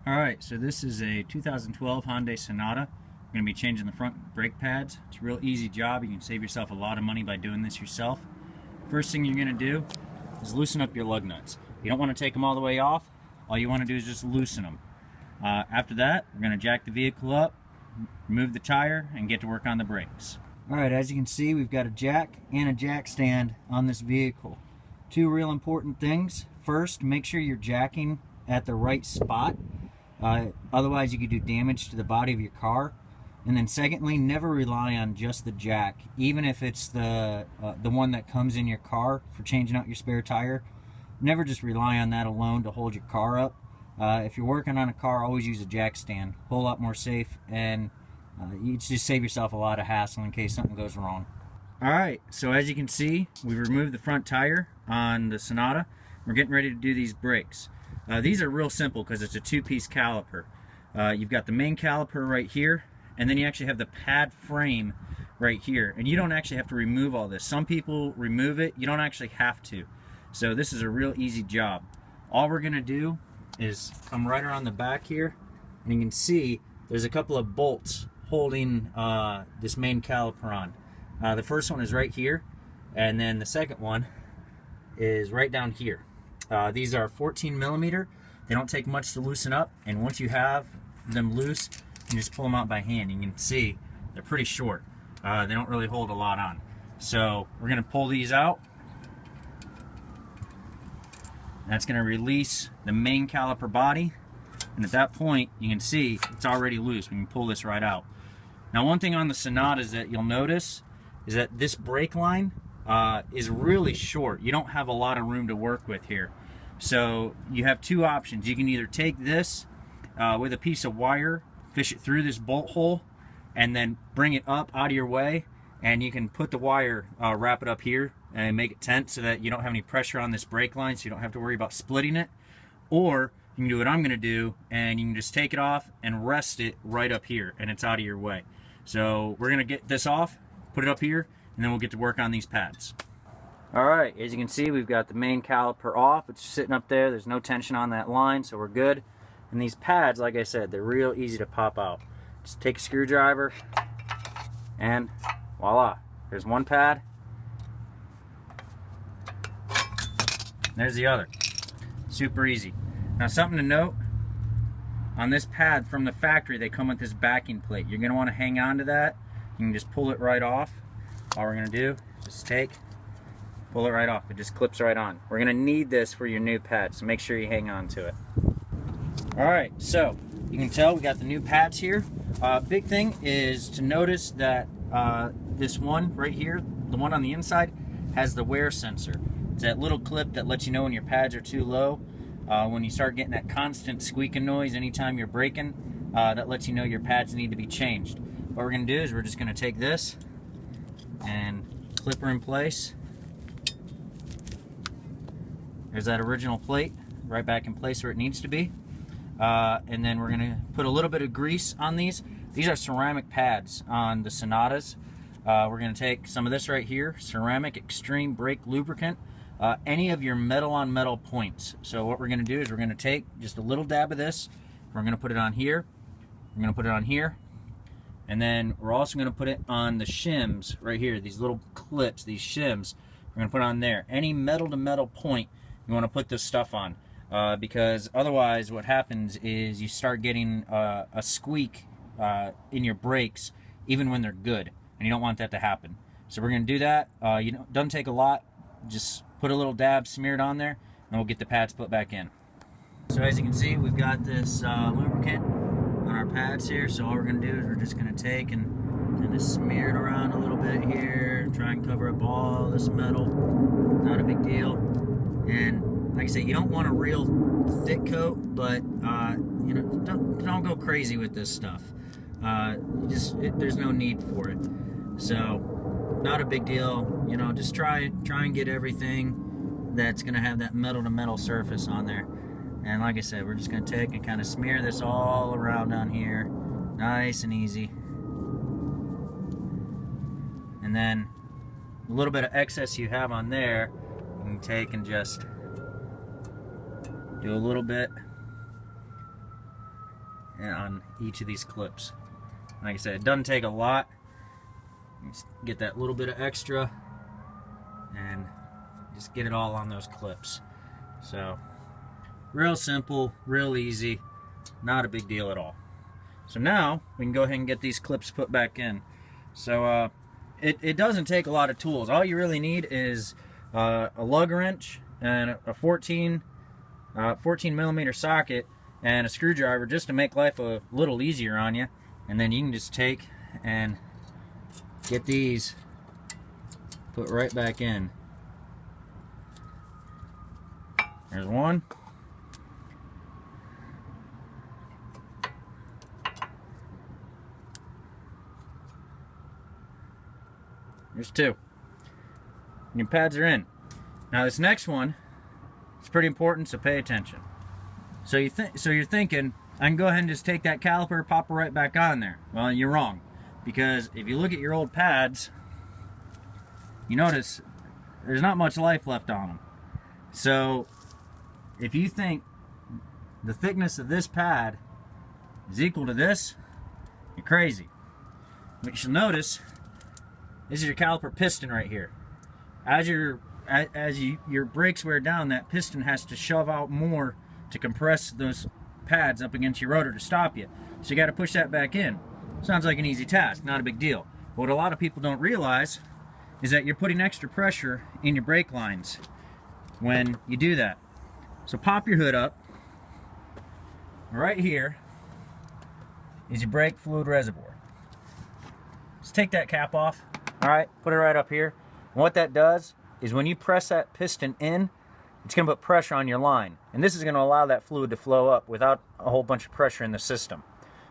Alright, so this is a 2012 Hyundai Sonata. We're going to be changing the front brake pads. It's a real easy job. You can save yourself a lot of money by doing this yourself. First thing you're going to do is loosen up your lug nuts. You don't want to take them all the way off. All you want to do is just loosen them. After that, we're going to jack the vehicle up, remove the tire, and get to work on the brakes. Alright, as you can see, we've got a jack and a jack stand on this vehicle. Two real important things. First, make sure you're jacking at the right spot. Otherwise you could do damage to the body of your car. And then secondly, never rely on just the jack, even if it's the one that comes in your car for changing out your spare tire. Never just rely on that alone to hold your car up. If you're working on a car, always use a jack stand. A whole lot more safe, and you just save yourself a lot of hassle in case something goes wrong. Alright, so as you can see, we've removed the front tire on the Sonata. We're getting ready to do these brakes. These are real simple because it's a two-piece caliper. You've got the main caliper right here, and then you actually have the pad frame right here. And you don't actually have to remove all this. Some people remove it. You don't actually have to. So this is a real easy job. All we're going to do is come right around the back here, and you can see there's a couple of bolts holding this main caliper on. The first one is right here, and then the second one is right down here. These are 14 millimeter. They don't take much to loosen up, and once you have them loose, you just pull them out by hand. You can see they're pretty short. They don't really hold a lot on. So we're going to pull these out. That's going to release the main caliper body, and at that point you can see it's already loose. We can pull this right out. Now, one thing on the Sonatas that you'll notice is that this brake line is really short. You don't have a lot of room to work with here. So you have two options. You can either take this with a piece of wire, fish it through this bolt hole, and then bring it up out of your way, and you can put the wire, wrap it up here and make it tent so that you don't have any pressure on this brake line, so you don't have to worry about splitting it. Or you can do what I'm going to do, and you can just take it off and rest it right up here, and it's out of your way. So we're going to get this off, put it up here, and then we'll get to work on these pads. Alright, as you can see, we've got the main caliper off. It's sitting up there. There's no tension on that line, so we're good. And these pads, like I said, they're real easy to pop out. Just take a screwdriver, and voila, there's one pad. There's the other. Super easy. Now, something to note, on this pad from the factory, they come with this backing plate. You're going to want to hang on to that. You can just pull it right off. All we're going to do is pull it right off. It just clips right on. We're going to need this for your new pad, so make sure you hang on to it. Alright, so you can tell we got the new pads here. Big thing is to notice that this one right here, the one on the inside, has the wear sensor. It's that little clip that lets you know when your pads are too low. When you start getting that constant squeaking noise anytime you're braking, that lets you know your pads need to be changed. What we're going to do is we're just going to take this and clip her in place. There's that original plate right back in place where it needs to be. And then we're going to put a little bit of grease on these. These are ceramic pads on the Sonatas. We're going to take some of this right here, ceramic extreme brake lubricant, any of your metal on metal points. So what we're going to do is we're going to take just a little dab of this. We're going to put it on here. We're going to put it on here. And then we're also going to put it on the shims right here, these little clips, these shims. We're going to put it on there. Any metal to metal point you want to put this stuff on, because otherwise what happens is you start getting a squeak in your brakes even when they're good, and you don't want that to happen. So we're going to do that. Doesn't take a lot. Just put a little dab, smear it on there, and we'll get the pads put back in. So as you can see, we've got this lubricant on our pads here. So all we're going to do is we're just going to take and kind of smear it around a little bit here, try and cover up all this metal. Not a big deal. And like I say, you don't want a real thick coat, but you know, don't go crazy with this stuff. There's no need for it. So not a big deal. You know, just try and get everything that's going to have that metal to metal surface on there. And like I said, we're just going to take and kind of smear this all around down here, nice and easy. And then a little bit of excess you have on there, you can take and just do a little bit on each of these clips. Like I said, it doesn't take a lot. Just get that little bit of extra and just get it all on those clips. So real simple, real easy, not a big deal at all. So now we can go ahead and get these clips put back in. So it doesn't take a lot of tools. All you really need is a lug wrench and a 14 millimeter socket and a screwdriver, just to make life a little easier on you. And then you can just take and get these put right back in. There's one. There's two. And your pads are in. Now this next one is pretty important, so pay attention. So you're thinking, I can go ahead and just take that caliper, pop it right back on there. Well, you're wrong. Because if you look at your old pads, you notice there's not much life left on them. So if you think the thickness of this pad is equal to this, you're crazy. What you should notice, this is your caliper piston right here. As your brakes wear down, that piston has to shove out more to compress those pads up against your rotor to stop you. So you got to push that back in. Sounds like an easy task, not a big deal. But what a lot of people don't realize is that you're putting extra pressure in your brake lines when you do that. So pop your hood up. Right here is your brake fluid reservoir. Just take that cap off. All right, put it right up here. And what that does is when you press that piston in, it's going to put pressure on your line. And this is going to allow that fluid to flow up without a whole bunch of pressure in the system.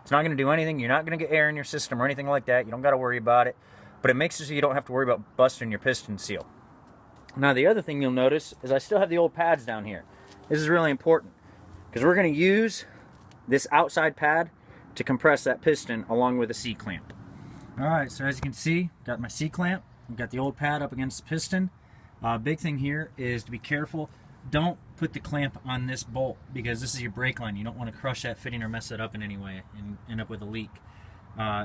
It's not going to do anything. You're not going to get air in your system or anything like that. You don't got to worry about it. But it makes it so you don't have to worry about busting your piston seal. Now the other thing you'll notice is I still have the old pads down here. This is really important because we're going to use this outside pad to compress that piston along with a C-clamp. Alright, so as you can see, got my C-clamp. I've got the old pad up against the piston. Big thing here is to be careful. Don't put the clamp on this bolt because this is your brake line. You don't want to crush that fitting or mess it up in any way and end up with a leak.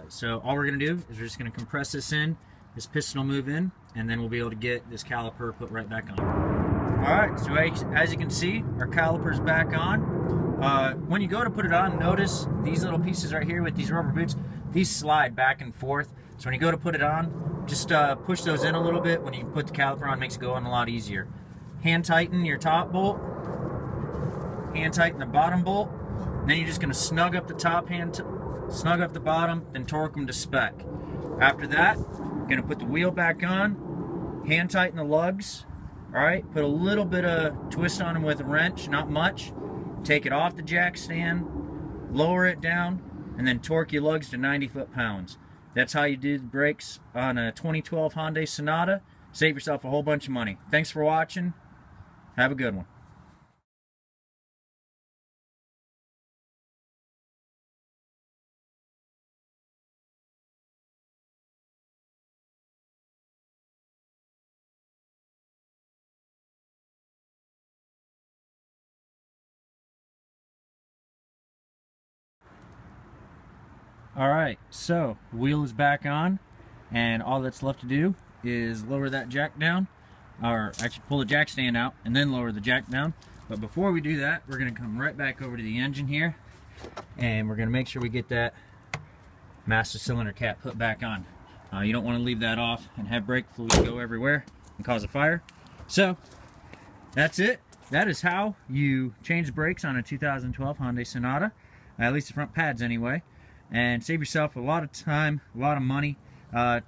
So all we're going to do is we're just going to compress this in. This piston will move in, and then we'll be able to get this caliper put right back on. Alright, so as you can see, our caliper's back on. When you go to put it on, notice these little pieces right here with these rubber boots, these slide back and forth. So when you go to put it on, just push those in a little bit. When you put the caliper on, it makes it go on a lot easier. Hand tighten your top bolt, hand tighten the bottom bolt, and then you're just going to snug up the top, snug up the bottom, then torque them to spec. After that, you're going to put the wheel back on, hand tighten the lugs, alright, put a little bit of twist on them with a wrench, not much, take it off the jack stand, lower it down, and then torque your lugs to 90 foot-pounds. That's how you do the brakes on a 2012 Hyundai Sonata. Save yourself a whole bunch of money. Thanks for watching. Have a good one. Alright, so the wheel is back on, and all that's left to do is lower that jack down, or actually pull the jack stand out and then lower the jack down. But before we do that, we're going to come right back over to the engine here, and we're going to make sure we get that master cylinder cap put back on. You don't want to leave that off and have brake fluid go everywhere and cause a fire. So that's it. That is how you change the brakes on a 2012 Hyundai Sonata, at least the front pads anyway, and save yourself a lot of time, a lot of money.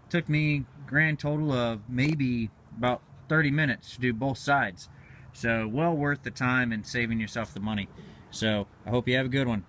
Took me grand total of maybe about 30 minutes to do both sides. So well worth the time and saving yourself the money. So I hope you have a good one.